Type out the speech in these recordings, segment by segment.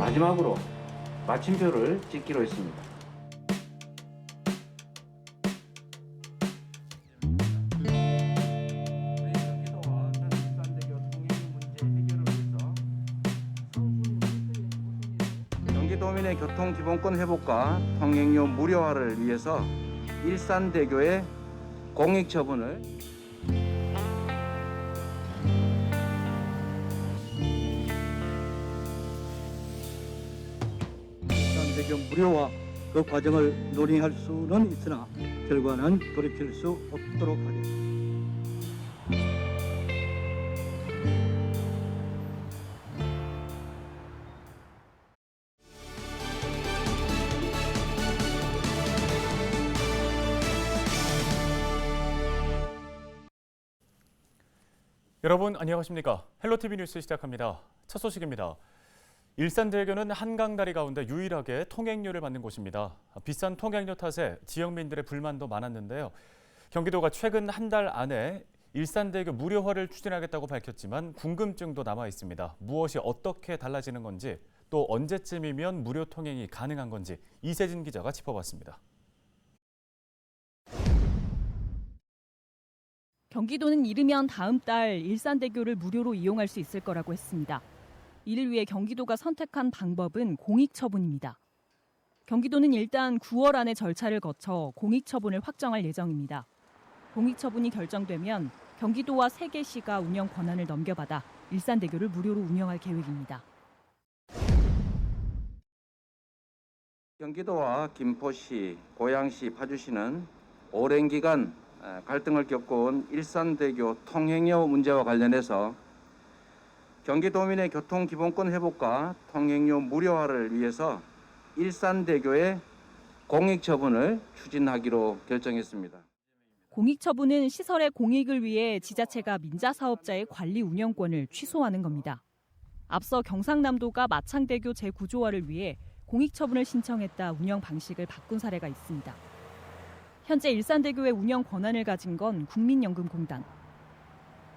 마지막으로 마침표를 찍기로 했습니다. 경기도민의 교통기본권 회복과 통행료 무료화를 위해서 일산대교의 공익처분을 일산대교 무료화 그 과정을 논의할 수는 있으나 결과는 돌이킬 수 없도록 하겠습니다. 여러분 안녕하십니까? 헬로티비 뉴스 시작합니다. 첫 소식입니다. 일산대교는 한강다리 가운데 유일하게 통행료를 받는 곳입니다. 비싼 통행료 탓에 지역민들의 불만도 많았는데요. 경기도가 최근 한 달 안에 일산대교 무료화를 추진하겠다고 밝혔지만 궁금증도 남아 있습니다. 무엇이 어떻게 달라지는 건지 또 언제쯤이면 무료 통행이 가능한 건지 이세진 기자가 짚어봤습니다. 경기도는 이르면 다음 달 일산대교를 무료로 이용할 수 있을 거라고 했습니다. 이를 위해 경기도가 선택한 방법은 공익처분입니다. 경기도는 일단 9월 안에 절차를 거쳐 공익처분을 확정할 예정입니다. 공익처분이 결정되면 경기도와 3개시가 운영 권한을 넘겨받아 일산대교를 무료로 운영할 계획입니다. 경기도와 김포시, 고양시, 파주시는 오랜 기간 갈등을 겪어온 일산대교 통행료 문제와 관련해서 경기도민의 교통기본권 회복과 통행료 무료화를 위해서 일산대교의 공익처분을 추진하기로 결정했습니다. 공익처분은 시설의 공익을 위해 지자체가 민자사업자의 관리 운영권을 취소하는 겁니다. 앞서 경상남도가 마창대교 재구조화를 위해 공익처분을 신청했다 운영 방식을 바꾼 사례가 있습니다. 현재 일산대교의 운영 권한을 가진 건 국민연금공단.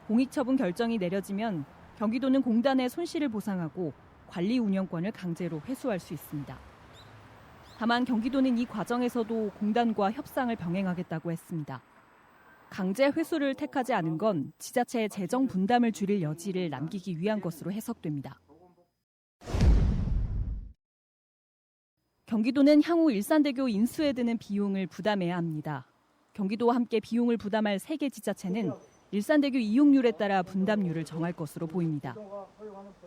공익처분 결정이 내려지면 경기도는 공단의 손실을 보상하고 관리 운영권을 강제로 회수할 수 있습니다. 다만 경기도는 이 과정에서도 공단과 협상을 병행하겠다고 했습니다. 강제 회수를 택하지 않은 건 지자체의 재정 분담을 줄일 여지를 남기기 위한 것으로 해석됩니다. 경기도는 향후 일산대교 인수에 드는 비용을 부담해야 합니다. 경기도와 함께 비용을 부담할 3개 지자체는 일산대교 이용률에 따라 분담률을 정할 것으로 보입니다.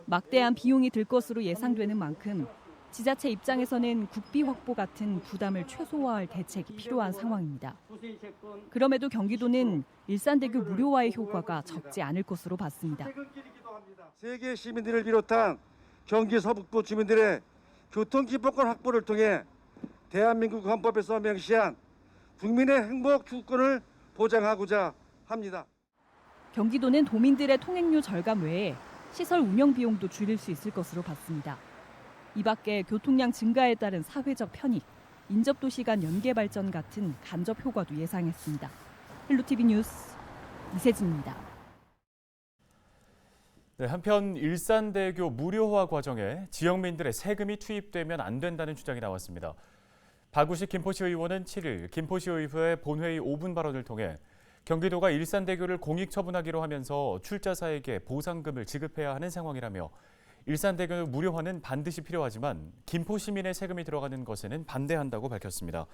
막대한 비용이 들 것으로 예상되는 만큼 지자체 입장에서는 국비 확보 같은 부담을 최소화할 대책이 필요한 상황입니다. 그럼에도 경기도는 일산대교 무료화의 효과가 적지 않을 것으로 봤습니다. 세계 시민들을 비롯한 경기 서북부 주민들의 교통기본권 확보를 통해 대한민국 헌법에서 명시한 국민의 행복 주권을 보장하고자 합니다. 경기도는 도민들의 통행료 절감 외에 시설 운영 비용도 줄일 수 있을 것으로 봤습니다. 이 밖에 교통량 증가에 따른 사회적 편익, 인접도시 간 연계 발전 같은 간접 효과도 예상했습니다. 헬로티비 뉴스 이세진입니다. 네, 한편 일산대교 무료화 과정에 지역민들의 세금이 투입되면 안 된다는 주장이 나왔습니다. 박우식 김포시 의원은 7일 김포시의회 본회의 5분 발언을 통해 경기도가 일산대교를 공익처분하기로 하면서 출자사에게 보상금을 지급해야 하는 상황이라며 일산대교 무료화는 반드시 필요하지만 김포 시민의 세금이 들어가는 것에는 반대한다고 밝혔습니다.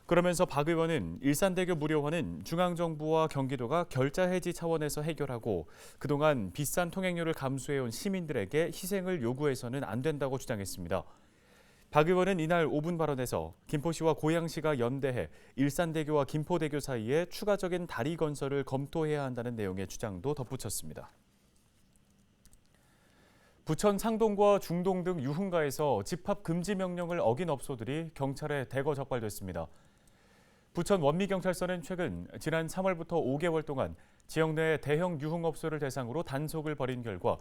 그러면서 박 의원은 일산대교 무료화는 중앙정부와 경기도가 결자 해지 차원에서 해결하고 그동안 비싼 통행료를 감수해온 시민들에게 희생을 요구해서는 안 된다고 주장했습니다. 박 의원은 이날 5분 발언에서 김포시와 고양시가 연대해 일산대교와 김포대교 사이에 추가적인 다리 건설을 검토해야 한다는 내용의 주장도 덧붙였습니다. 부천 상동과 중동 등 유흥가에서 집합 금지 명령을 어긴 업소들이 경찰에 대거 적발됐습니다. 부천 원미경찰서는 최근 지난 3월부터 5개월 동안 지역 내 대형 유흥업소를 대상으로 단속을 벌인 결과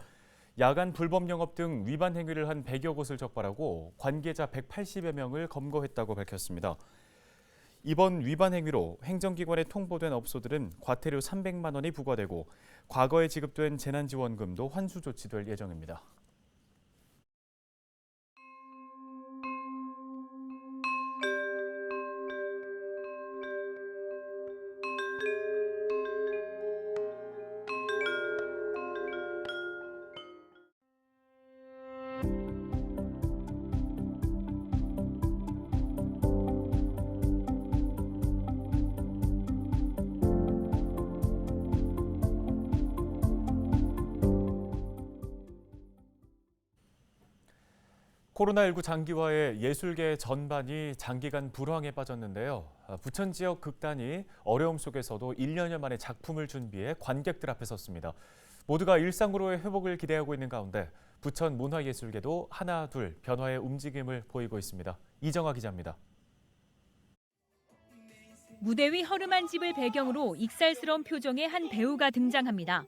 야간 불법 영업 등 위반 행위를 한 100여 곳을 적발하고 관계자 180여 명을 검거했다고 밝혔습니다. 이번 위반 행위로 행정기관에 통보된 업소들은 과태료 300만 원이 부과되고 과거에 지급된 재난지원금도 환수 조치될 예정입니다. 코로나19 장기화에 예술계 전반이 장기간 불황에 빠졌는데요. 부천 지역 극단이 어려움 속에서도 1년여 만에 작품을 준비해 관객들 앞에 섰습니다. 모두가 일상으로의 회복을 기대하고 있는 가운데 부천 문화예술계도 하나 둘 변화의 움직임을 보이고 있습니다. 이정아 기자입니다. 무대 위 허름한 집을 배경으로 익살스러운 표정의 한 배우가 등장합니다.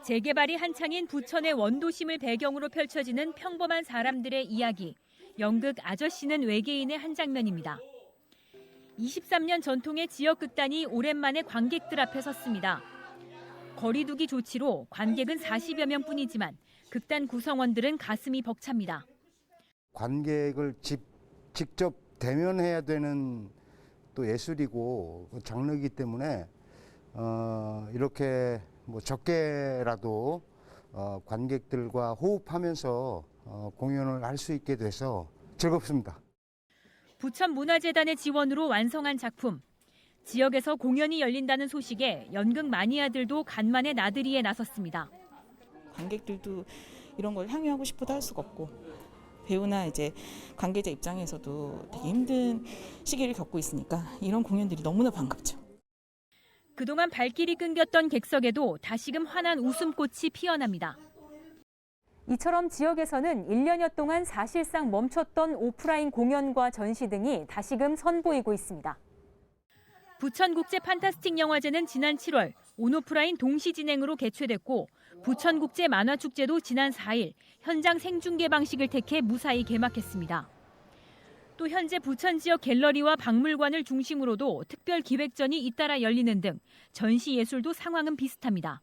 재개발이 한창인 부천의 원도심을 배경으로 펼쳐지는 평범한 사람들의 이야기, 연극 아저씨는 외계인의 한 장면입니다. 23년 전통의 지역 극단이 오랜만에 관객들 앞에 섰습니다. 거리두기 조치로 관객은 40여 명뿐이지만 극단 구성원들은 가슴이 벅찹니다. 관객을 직접 대면해야 되는 또 예술이고 장르이기 때문에 이렇게 뭐 적게라도 관객들과 호흡하면서 공연을 할 수 있게 돼서 즐겁습니다. 부천문화재단의 지원으로 완성한 작품. 지역에서 공연이 열린다는 소식에 연극 마니아들도 간만에 나들이에 나섰습니다. 관객들도 이런 걸 향유하고 싶어도 할 수가 없고 배우나 이제 관계자 입장에서도 되게 힘든 시기를 겪고 있으니까 이런 공연들이 너무나 반갑죠. 그동안 발길이 끊겼던 객석에도 다시금 환한 웃음꽃이 피어납니다. 이처럼 지역에서는 1년여 동안 사실상 멈췄던 오프라인 공연과 전시 등이 다시금 선보이고 있습니다. 부천국제 판타스틱 영화제는 지난 7월 온오프라인 동시 진행으로 개최됐고 부천국제 만화축제도 지난 4일 현장 생중계 방식을 택해 무사히 개막했습니다. 또 현재 부천 지역 갤러리와 박물관을 중심으로도 특별 기획전이 잇따라 열리는 등 전시 예술도 상황은 비슷합니다.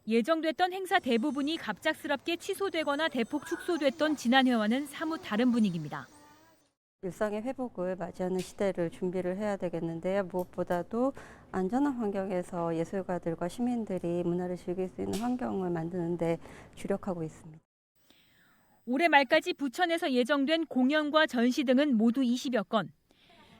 예정됐던 행사 대부분이 갑작스럽게 취소되거나 대폭 축소됐던 지난해와는 사뭇 다른 분위기입니다. 일상의 회복을 맞이하는 시대를 준비를 해야 되겠는데요. 무엇보다도 안전한 환경에서 예술가들과 시민들이 문화를 즐길 수 있는 환경을 만드는 데 주력하고 있습니다. 올해 말까지 부천에서 예정된 공연과 전시 등은 모두 20여 건.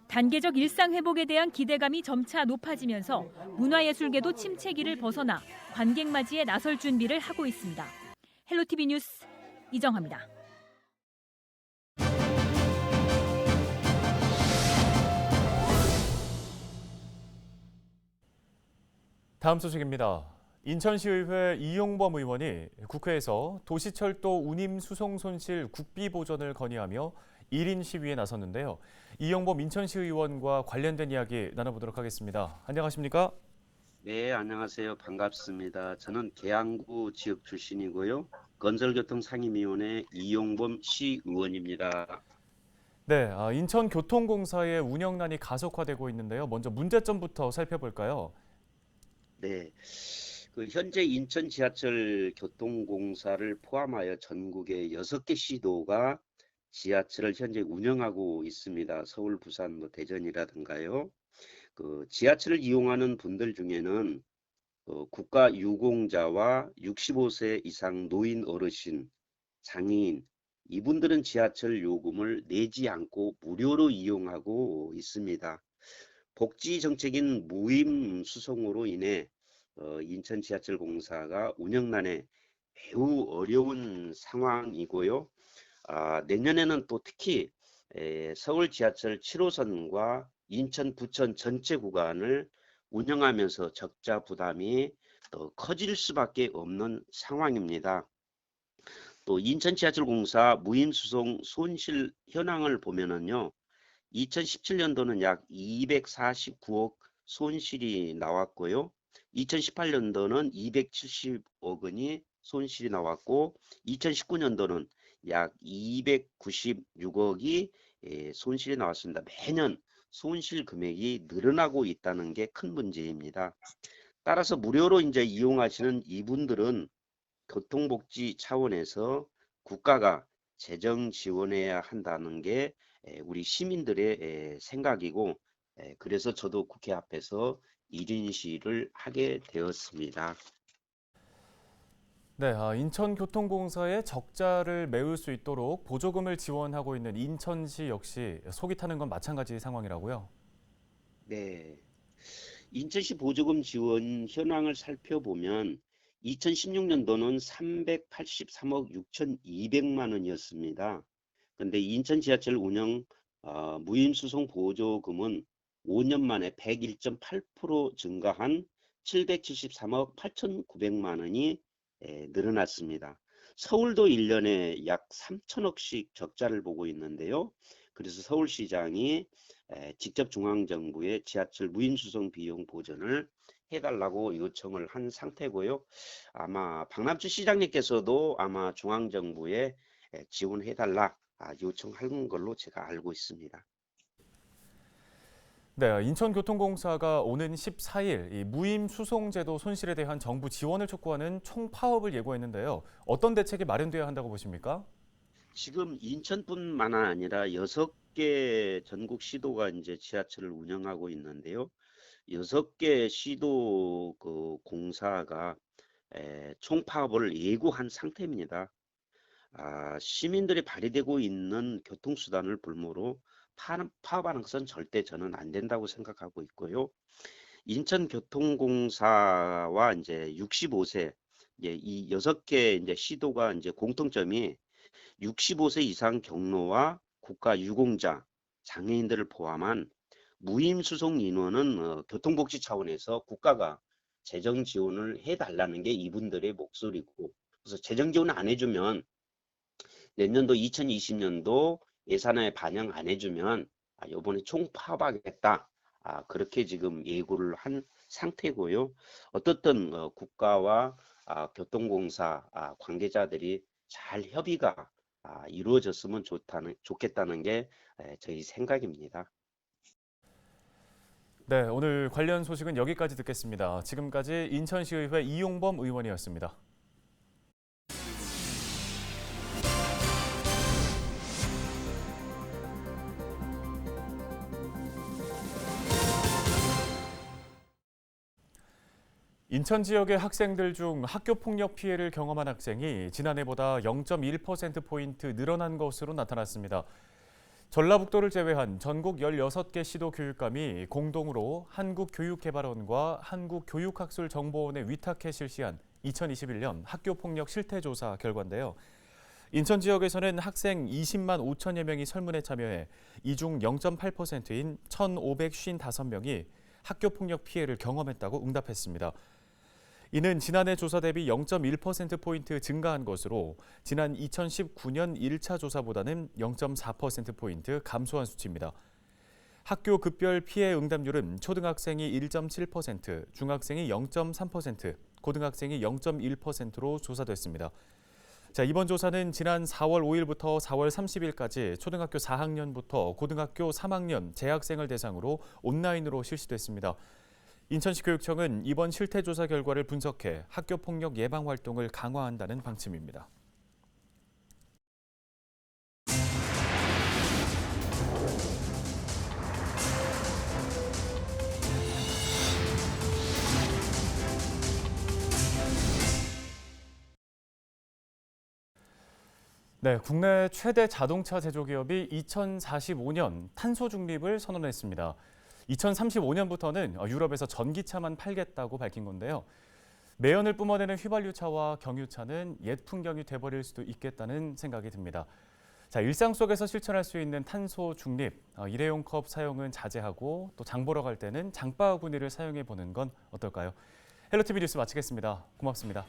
단계적 일상 회복에 대한 기대감이 점차 높아지면서 문화예술계도 침체기를 벗어나 관객 맞이에 나설 준비를 하고 있습니다. 헬로티비 뉴스 이정화입니다. 다음 소식입니다. 인천시의회 이용범 의원이 국회에서 도시철도 운임 수송 손실 국비 보전을 건의하며 1인 시위에 나섰는데요. 이용범 인천시 의원과 관련된 이야기 나눠보도록 하겠습니다. 안녕하십니까? 네, 안녕하세요. 반갑습니다. 저는 계양구 지역 출신이고요. 건설교통상임위원회 이용범 시의원입니다. 네, 인천교통공사의 운영난이 가속화되고 있는데요. 먼저 문제점부터 살펴볼까요? 네, 현재 인천 지하철 교통공사를 포함하여 전국의 6개 시도가 지하철을 현재 운영하고 있습니다. 서울, 부산, 대전이라든가요. 지하철을 이용하는 분들 중에는 국가 유공자와 65세 이상 노인 어르신, 장애인, 이분들은 지하철 요금을 내지 않고 무료로 이용하고 있습니다. 복지 정책인 무임 수송으로 인해 인천 지하철공사가 운영난에 매우 어려운 상황이고요. 내년에는 또 특히 서울 지하철 7호선과 인천 부천 전체 구간을 운영하면서 적자 부담이 더 커질 수밖에 없는 상황입니다. 또 인천 지하철공사 무임수송 손실 현황을 보면은요, 2017년도는 약 249억 손실이 나왔고요. 2018년도는 270억 원이 손실이 나왔고 2019년도는 약 296억이 손실이 나왔습니다. 매년 손실 금액이 늘어나고 있다는 게 큰 문제입니다. 따라서 무료로 이제 이용하시는 이분들은 교통복지 차원에서 국가가 재정 지원해야 한다는 게 우리 시민들의 생각이고, 그래서 저도 국회 앞에서 1인 시위를 하게 되었습니다. 네, 인천교통공사의 적자를 메울 수 있도록 보조금을 지원하고 있는 인천시 역시 속이 타는 건 마찬가지 상황이라고요. 네. 인천시 보조금 지원 현황을 살펴보면 2016년도는 383억 6,200만 원이었습니다. 그런데 인천 지하철 운영 무임수송 보조금은 5년 만에 101.8% 증가한 773억 8,900만 원이 늘어났습니다. 서울도 1년에 약 3천억씩 적자를 보고 있는데요. 그래서 서울시장이 직접 중앙정부에 지하철 무임수송 비용 보전을 해달라고 요청을 한 상태고요. 아마 박남춘 시장님께서도 아마 중앙정부에 지원해달라 요청한 걸로 제가 알고 있습니다. 네, 인천교통공사가 오는 14일 이 무임수송제도 손실에 대한 정부 지원을 촉구하는 총파업을 예고했는데요. 어떤 대책이 마련돼야 한다고 보십니까? 지금 인천뿐만 아니라 6개 전국 시도가 이제 지하철을 운영하고 있는데요. 6개 시도 그 공사가 총파업을 예고한 상태입니다. 시민들이 발휘되고 있는 교통수단을 볼모로 파업하는 것은 절대 저는 안 된다고 생각하고 있고요. 인천교통공사와 이제 65세 이 6개 이제 시도가 이제 공통점이 65세 이상 경로와 국가 유공자, 장애인들을 포함한 무임수송 인원은 교통복지 차원에서 국가가 재정 지원을 해달라는 게 이분들의 목소리고, 그래서 재정 지원 안 해주면 내년도 2020년도 예산에 반영 안 해주면 이번에 총파업하겠다. 그렇게 지금 예고를 한 상태고요. 어떻든 국가와 교통공사 관계자들이 잘 협의가 이루어졌으면 좋겠다는 게 저희 생각입니다. 네, 오늘 관련 소식은 여기까지 듣겠습니다. 지금까지 인천시의회 이용범 의원이었습니다. 인천 지역의 학생들 중 학교 폭력 피해를 경험한 학생이 지난해보다 0.1%포인트 늘어난 것으로 나타났습니다. 전라북도를 제외한 전국 16개 시도 교육감이 공동으로 한국교육개발원과 한국교육학술정보원에 위탁해 실시한 2021년 학교폭력 실태조사 결과인데요. 인천 지역에서는 학생 20만 5천여 명이 설문에 참여해 이 중 0.8%인 1,555명이 학교폭력 피해를 경험했다고 응답했습니다. 이는 지난해 조사 대비 0.1%포인트 증가한 것으로 지난 2019년 1차 조사보다는 0.4%포인트 감소한 수치입니다. 학교 급별 피해 응답률은 초등학생이 1.7%, 중학생이 0.3%, 고등학생이 0.1%로 조사됐습니다. 자, 이번 조사는 지난 4월 5일부터 4월 30일까지 초등학교 4학년부터 고등학교 3학년 재학생을 대상으로 온라인으로 실시됐습니다. 인천시 교육청은 이번 실태조사 결과를 분석해 학교폭력 예방 활동을 강화한다는 방침입니다. 네, 국내 최대 자동차 제조기업이 2045년 탄소 중립을 선언했습니다. 2035년부터는 유럽에서 전기차만 팔겠다고 밝힌 건데요. 매연을 뿜어내는 휘발유차와 경유차는 옛 풍경이 돼버릴 수도 있겠다는 생각이 듭니다. 자, 일상 속에서 실천할 수 있는 탄소 중립, 일회용 컵 사용은 자제하고 또 장 보러 갈 때는 장바구니를 사용해 보는 건 어떨까요? 헬로티비 뉴스 마치겠습니다. 고맙습니다.